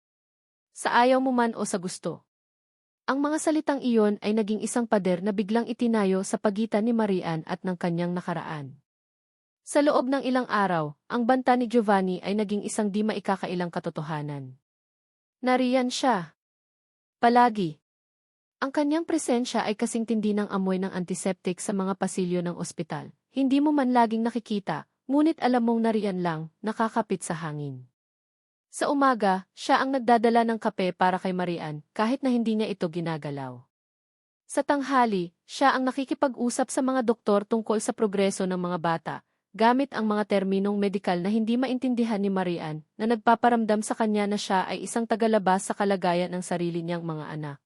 Sa ayaw mo man o sa gusto. Ang mga salitang iyon ay naging isang pader na biglang itinayo sa pagitan ni Marian at ng kanyang nakaraan. Sa loob ng ilang araw, ang banta ni Giovanni ay naging isang di maikakailang katotohanan. Nariyan siya. Palagi. Ang kanyang presensya ay kasing tindi ng amoy ng antiseptic sa mga pasilyo ng ospital. Hindi mo man laging nakikita, ngunit alam mong nariyan lang, nakakapit sa hangin. Sa umaga, siya ang nagdadala ng kape para kay Marian, kahit na hindi niya ito ginagalaw. Sa tanghali, siya ang nakikipag-usap sa mga doktor tungkol sa progreso ng mga bata, gamit ang mga terminong medikal na hindi maintindihan ni Marian, na nagpaparamdam sa kanya na siya ay isang tagalabas sa kalagayan ng sarili niyang mga anak.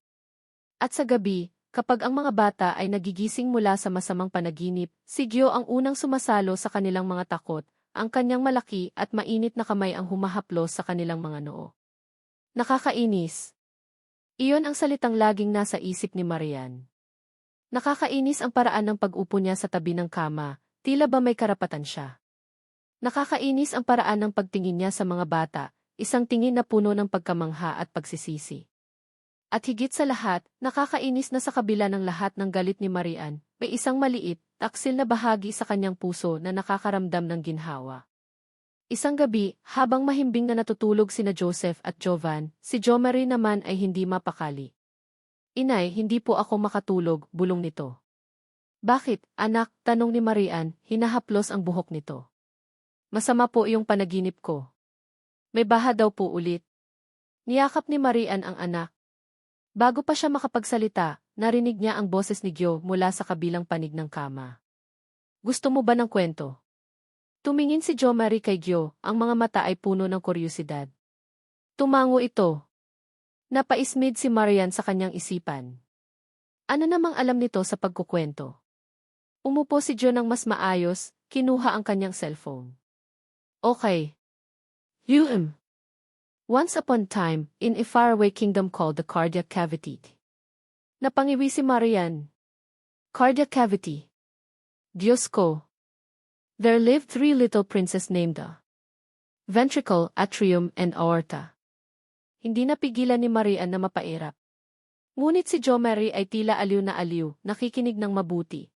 At sa gabi, kapag ang mga bata ay nagigising mula sa masamang panaginip, si Gyo ang unang sumasalo sa kanilang mga takot, ang kanyang malaki at mainit na kamay ang humahaplos sa kanilang mga noo. Nakakainis. Iyon ang salitang laging nasa isip ni Marian. Nakakainis ang paraan ng pag-upo niya sa tabi ng kama, tila ba may karapatan siya. Nakakainis ang paraan ng pagtingin niya sa mga bata, isang tingin na puno ng pagkamangha at pagsisisi. At higit sa lahat, nakakainis na sa kabila ng lahat ng galit ni Marian, may isang maliit, taksil na bahagi sa kanyang puso na nakakaramdam ng ginhawa. Isang gabi, habang mahimbing na natutulog sina Joseph at Jovan, si Jomari naman ay hindi mapakali. Inay, hindi po ako makatulog, bulong nito. Bakit, anak? Tanong ni Marian, hinahaplos ang buhok nito. Masama po yung panaginip ko. May baha daw po ulit. Niyakap ni Marian ang anak. Bago pa siya makapagsalita, narinig niya ang boses ni Gyo mula sa kabilang panig ng kama. Gusto mo ba ng kwento? Tumingin si Jomari kay Gyo, ang mga mata ay puno ng kuryosidad. Tumango ito. Napaismid si Marian sa kanyang isipan. Ano namang alam nito sa pagkukwento? Umupo si Gyo ng mas maayos, kinuha ang kanyang cellphone. Okay. Once upon a time, in a faraway kingdom called the Cardiac Cavity. Napangiwi si Marian. Cardiac Cavity. Diyos ko. There lived 3 little princes named Ventricle, Atrium, and Aorta. Hindi napigilan ni Marian na mapairap. Ngunit si Jomari ay tila aliw na aliw, nakikinig ng mabuti.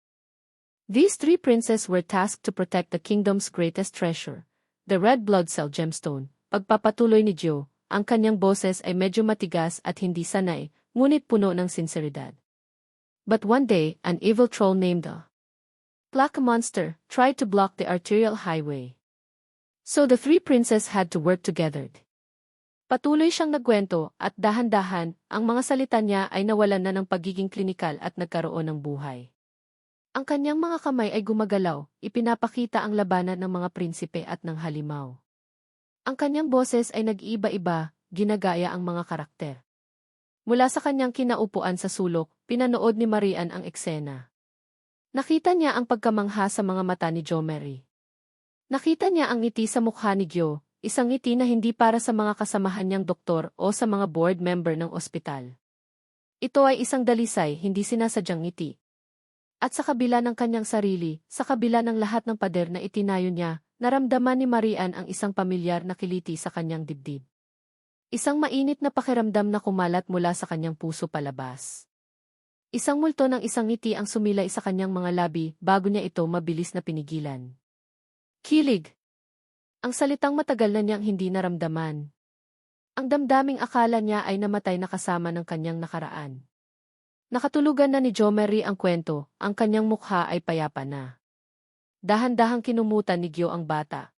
These 3 princes were tasked to protect the kingdom's greatest treasure, the red blood cell gemstone. Pagpapatuloy ni Gyo, ang kanyang boses ay medyo matigas at hindi sanay, ngunit puno ng sinseridad. But one day, an evil troll named Black Monster tried to block the arterial highway. So the 3 princes had to work together. Patuloy siyang nagkwento at dahan-dahan, ang mga salita niya ay nawalan na ng pagiging klinikal at nagkaroon ng buhay. Ang kanyang mga kamay ay gumagalaw, ipinapakita ang labanan ng mga prinsipe at ng halimaw. Ang kanyang boses ay nag-iiba-iba, ginagaya ang mga karakter. Mula sa kanyang kinaupuan sa sulok, pinanood ni Marian ang eksena. Nakita niya ang pagkamangha sa mga mata ni Jomari. Nakita niya ang ngiti sa mukha ni Gyo, isang ngiti na hindi para sa mga kasamahan niyang doktor o sa mga board member ng ospital. Ito ay isang dalisay, hindi sinasadyang ngiti. At sa kabila ng kanyang sarili, sa kabila ng lahat ng pader na itinayo niya, naramdaman ni Marian ang isang pamilyar na kiliti sa kanyang dibdib. Isang mainit na pakiramdam na kumalat mula sa kanyang puso palabas. Isang multo ng isang ngiti ang sumilay sa kanyang mga labi bago niya ito mabilis na pinigilan. Kilig. Ang salitang matagal na niyang hindi naramdaman. Ang damdaming akala niya ay namatay na kasama ng kanyang nakaraan. Nakatulugan na ni Jomari ang kwento, ang kanyang mukha ay payapa na. Dahan-dahang kinumutan ni Gyo ang bata.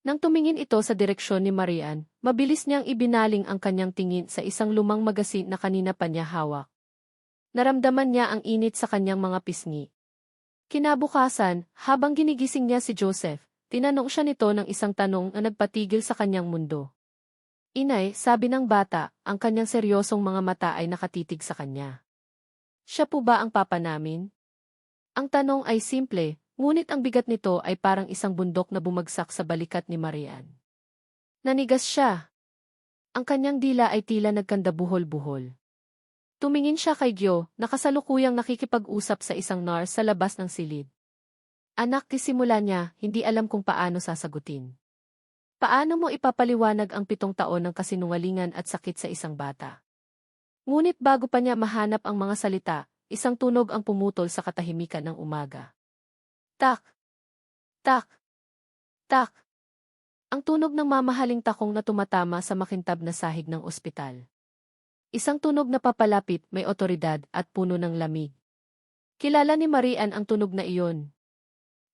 Nang tumingin ito sa direksyon ni Marian, mabilis niyang ibinaling ang kanyang tingin sa isang lumang magasin na kanina pa niya hawak. Naramdaman niya ang init sa kanyang mga pisngi. Kinabukasan, habang ginigising niya si Joseph, tinanong siya nito ng isang tanong na nagpatigil sa kanyang mundo. Inay, sabi ng bata, ang kanyang seryosong mga mata ay nakatitig sa kanya. Siya po ba ang papa namin? Ang tanong ay simple, ngunit ang bigat nito ay parang isang bundok na bumagsak sa balikat ni Marian. Nanigas siya. Ang kanyang dila ay tila nagkandabuhol-buhol. Tumingin siya kay Gyo, nakasalukuyang nakikipag-usap sa isang nurse sa labas ng silid. Anak, kisimula niya, hindi alam kung paano sasagutin. Paano mo ipapaliwanag ang 7 taon ng kasinungalingan at sakit sa isang bata? Ngunit bago pa niya mahanap ang mga salita, isang tunog ang pumutol sa katahimikan ng umaga. Tak! Tak! Tak! Ang tunog ng mamahaling takong na tumatama sa makintab na sahig ng ospital. Isang tunog na papalapit, may otoridad at puno ng lamig. Kilala ni Marian ang tunog na iyon.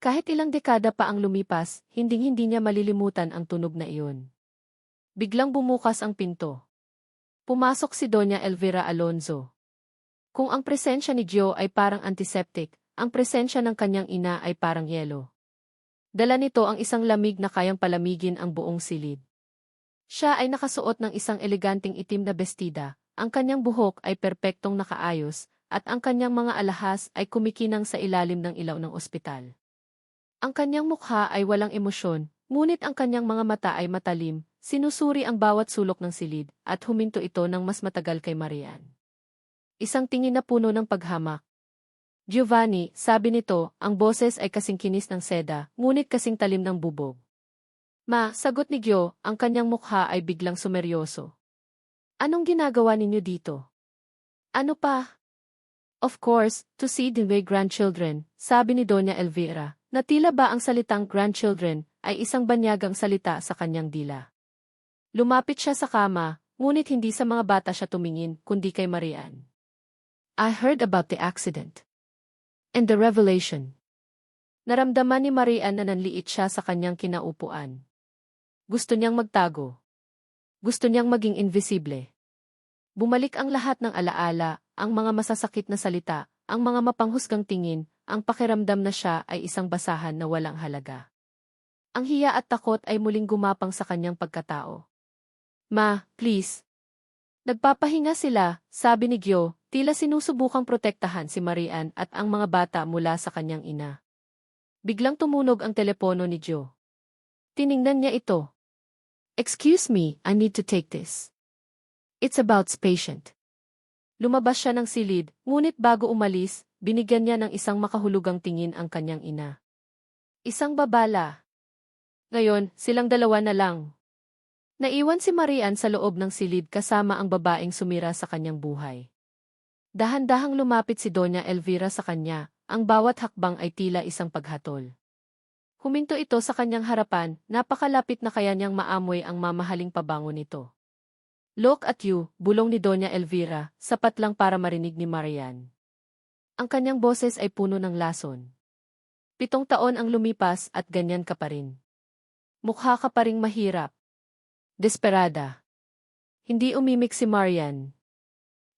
Kahit ilang dekada pa ang lumipas, hinding-hindi niya malilimutan ang tunog na iyon. Biglang bumukas ang pinto. Pumasok si Doña Elvira Alonzo. Kung ang presensya ni Gyo ay parang antiseptic, ang presensya ng kanyang ina ay parang yelo. Dala nito ang isang lamig na kayang palamigin ang buong silid. Siya ay nakasuot ng isang eleganting itim na bestida, ang kanyang buhok ay perpektong nakaayos, at ang kanyang mga alahas ay kumikinang sa ilalim ng ilaw ng ospital. Ang kanyang mukha ay walang emosyon, ngunit ang kanyang mga mata ay matalim, sinusuri ang bawat sulok ng silid, at huminto ito ng mas matagal kay Marian. Isang tingin na puno ng paghamak. Giovanni, sabi nito, ang boses ay kasing kinis ng seda, ngunit kasing talim ng bubog. Ma, sagot ni Gyo, ang kanyang mukha ay biglang sumeryoso. Anong ginagawa ninyo dito? Ano pa? Of course, to see the way grandchildren, sabi ni Doña Elvira, na tila ba ang salitang grandchildren ay isang banyagang salita sa kanyang dila. Lumapit siya sa kama, ngunit hindi sa mga bata siya tumingin, kundi kay Marian. I heard about the accident. And the revelation. Naramdaman ni Marian na nanliit siya sa kanyang kinaupuan. Gusto niyang magtago. Gusto niyang maging invisible. Bumalik ang lahat ng alaala, ang mga masasakit na salita, ang mga mapanghusgang tingin, ang pakiramdam na siya ay isang basahan na walang halaga. Ang hiya at takot ay muling gumapang sa kanyang pagkatao. Ma, please. Nagpapahinga sila, sabi ni Gyo, tila sinusubukang protektahan si Marian at ang mga bata mula sa kanyang ina. Biglang tumunog ang telepono ni Gyo. Tiningnan niya ito. Excuse me, I need to take this. It's about patient. Lumabas siya ng silid, ngunit bago umalis, binigyan niya ng isang makahulugang tingin ang kanyang ina. Isang babala. Ngayon, silang dalawa na lang. Naiwan si Marian sa loob ng silid kasama ang babaeng sumira sa kanyang buhay. Dahan-dahang lumapit si Doña Elvira sa kanya, ang bawat hakbang ay tila isang paghatol. Huminto ito sa kanyang harapan, napakalapit na kaya niyang maamoy ang mamahaling pabango nito. Look at you, bulong ni Doña Elvira, sapat lang para marinig ni Marian. Ang kanyang boses ay puno ng lason. 7 taon ang lumipas at ganyan ka pa rin. Mukha ka pa ring mahirap. Desperada. Hindi umimik si Marian.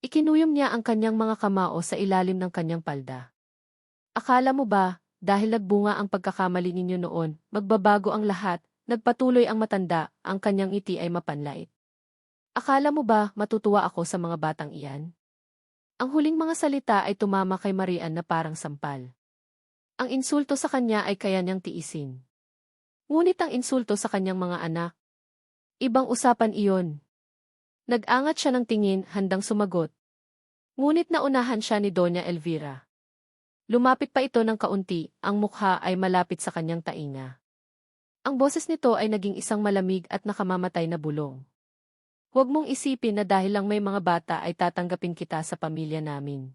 Ikinuyom niya ang kanyang mga kamao sa ilalim ng kanyang palda. Akala mo ba, dahil nagbunga ang pagkakamali ninyo noon, magbabago ang lahat, nagpatuloy ang matanda, ang kanyang ngiti ay mapanlait. Akala mo ba matutuwa ako sa mga batang iyan? Ang huling mga salita ay tumama kay Marian na parang sampal. Ang insulto sa kanya ay kaya niyang tiisin. Ngunit ang insulto sa kanyang mga anak, ibang usapan iyon. Nag-angat siya ng tingin, handang sumagot. Ngunit naunahan siya ni Doña Elvira. Lumapit pa ito ng kaunti, ang mukha ay malapit sa kanyang tainga. Ang boses nito ay naging isang malamig at nakamamatay na bulong. Huwag mong isipin na dahil lang may mga bata ay tatanggapin kita sa pamilya namin.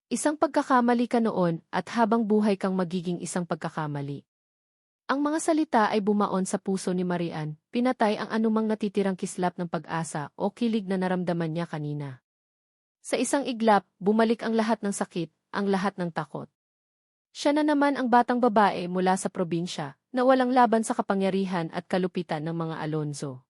Isang pagkakamali ka noon at habang buhay kang magiging isang pagkakamali. Ang mga salita ay bumaon sa puso ni Marian, pinatay ang anumang natitirang kislap ng pag-asa o kilig na naramdaman niya kanina. Sa isang iglap, bumalik ang lahat ng sakit, ang lahat ng takot. Siya na naman ang batang babae mula sa probinsya, na walang laban sa kapangyarihan at kalupitan ng mga Alonzo.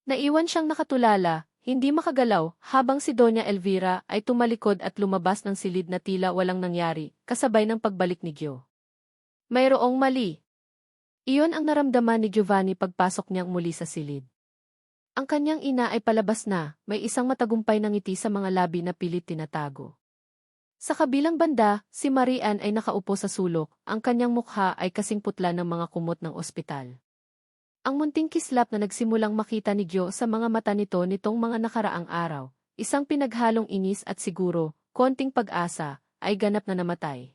Naiwan siyang nakatulala, hindi makagalaw, habang si Doña Elvira ay tumalikod at lumabas ng silid na tila walang nangyari, kasabay ng pagbalik ni Gyo. Mayroong mali. Iyon ang naramdaman ni Giovanni pagpasok niyang muli sa silid. Ang kanyang ina ay palabas na, may isang matagumpay na ngiti sa mga labi na pilit tinatago. Sa kabilang banda, si Marian ay nakaupo sa sulok, ang kanyang mukha ay kasing putla ng mga kumot ng ospital. Ang munting kislap na nagsimulang makita ni Gyo sa mga mata nito nitong mga nakaraang araw, isang pinaghalong inis at siguro, konting pag-asa, ay ganap na namatay.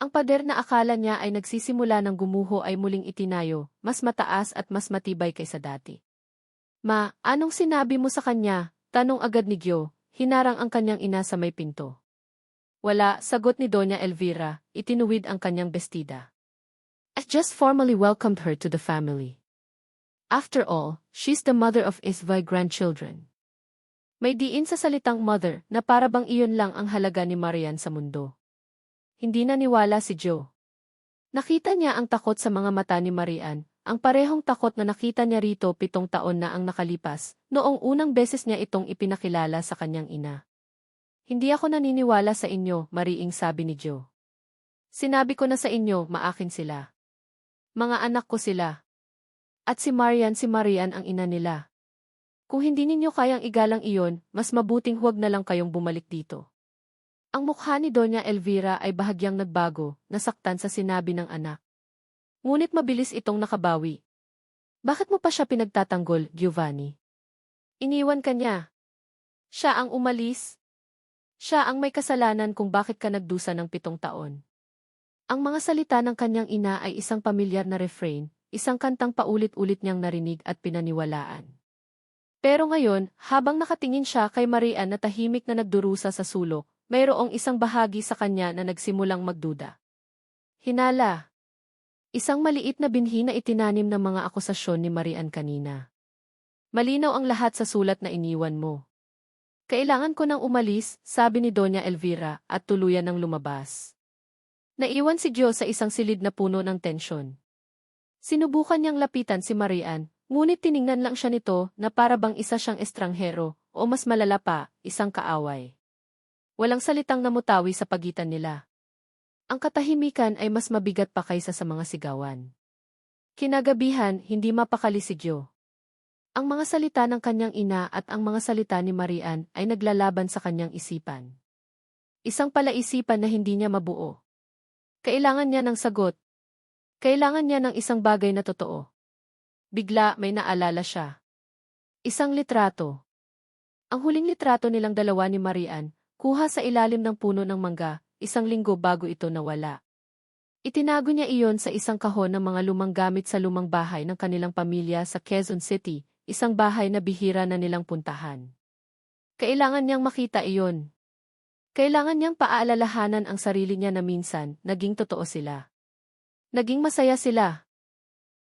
Ang pader na akala niya ay nagsisimula ng gumuho ay muling itinayo, mas mataas at mas matibay kaysa dati. Ma, anong sinabi mo sa kanya? Tanong agad ni Gyo, hinarang ang kanyang ina sa may pinto. Wala, sagot ni Doña Elvira, itinuwid ang kanyang bestida. I just formally welcomed her to the family. After all, she's the mother of Isvay grandchildren. May diin sa salitang mother na para bang iyon lang ang halaga ni Marian sa mundo. Hindi naniwala si Gyo. Nakita niya ang takot sa mga mata ni Marian, ang parehong takot na nakita niya rito 7 taon na ang nakalipas, noong unang beses niya itong ipinakilala sa kanyang ina. Hindi ako naniniwala sa inyo, Mariing, sabi ni Gyo. Sinabi ko na sa inyo, maakin sila. Mga anak ko sila. At si Marian ang ina nila. Kung hindi ninyo kayang igalang iyon, mas mabuting huwag na lang kayong bumalik dito. Ang mukha ni Doña Elvira ay bahagyang nagbago, nasaktan sa sinabi ng anak. Ngunit mabilis itong nakabawi. Bakit mo pa siya pinagtatanggol, Giovanni? Iniwan ka niya. Siya ang umalis. Siya ang may kasalanan kung bakit ka nagdusa ng 7 taon. Ang mga salita ng kanyang ina ay isang pamilyar na refrain, isang kantang paulit-ulit niyang narinig at pinaniwalaan. Pero ngayon, habang nakatingin siya kay Marian na tahimik na nagdurusa sa sulok, mayroong isang bahagi sa kanya na nagsimulang magduda. Hinala. Isang maliit na binhi na itinanim ng mga akusasyon ni Marian kanina. Malinaw ang lahat sa sulat na iniwan mo. Kailangan ko nang umalis, sabi ni Doña Elvira, at tuluyan ng lumabas. Naiwan si Gio sa isang silid na puno ng tensyon. Sinubukan niyang lapitan si Marian, ngunit tiningnan lang siya nito na para bang isa siyang estranghero, o mas malala pa, isang kaaway. Walang salitang namutawi sa pagitan nila. Ang katahimikan ay mas mabigat pa kaysa sa mga sigawan. Kinagabihan, hindi mapakali si Gio. Ang mga salita ng kanyang ina at ang mga salita ni Marian ay naglalaban sa kanyang isipan. Isang palaisipan na hindi niya mabuo. Kailangan niya ng sagot. Kailangan niya ng isang bagay na totoo. Bigla may naalala siya. Isang litrato. Ang huling litrato nilang dalawa ni Marian, kuha sa ilalim ng puno ng mangga, 1 linggo bago ito nawala. Itinago niya iyon sa isang kahon ng mga lumang gamit sa lumang bahay ng kanilang pamilya sa Quezon City, isang bahay na bihira na nilang puntahan. Kailangan niyang makita iyon. Kailangan niyang paaalalahanan ang sarili niya na minsan, naging totoo sila. Naging masaya sila.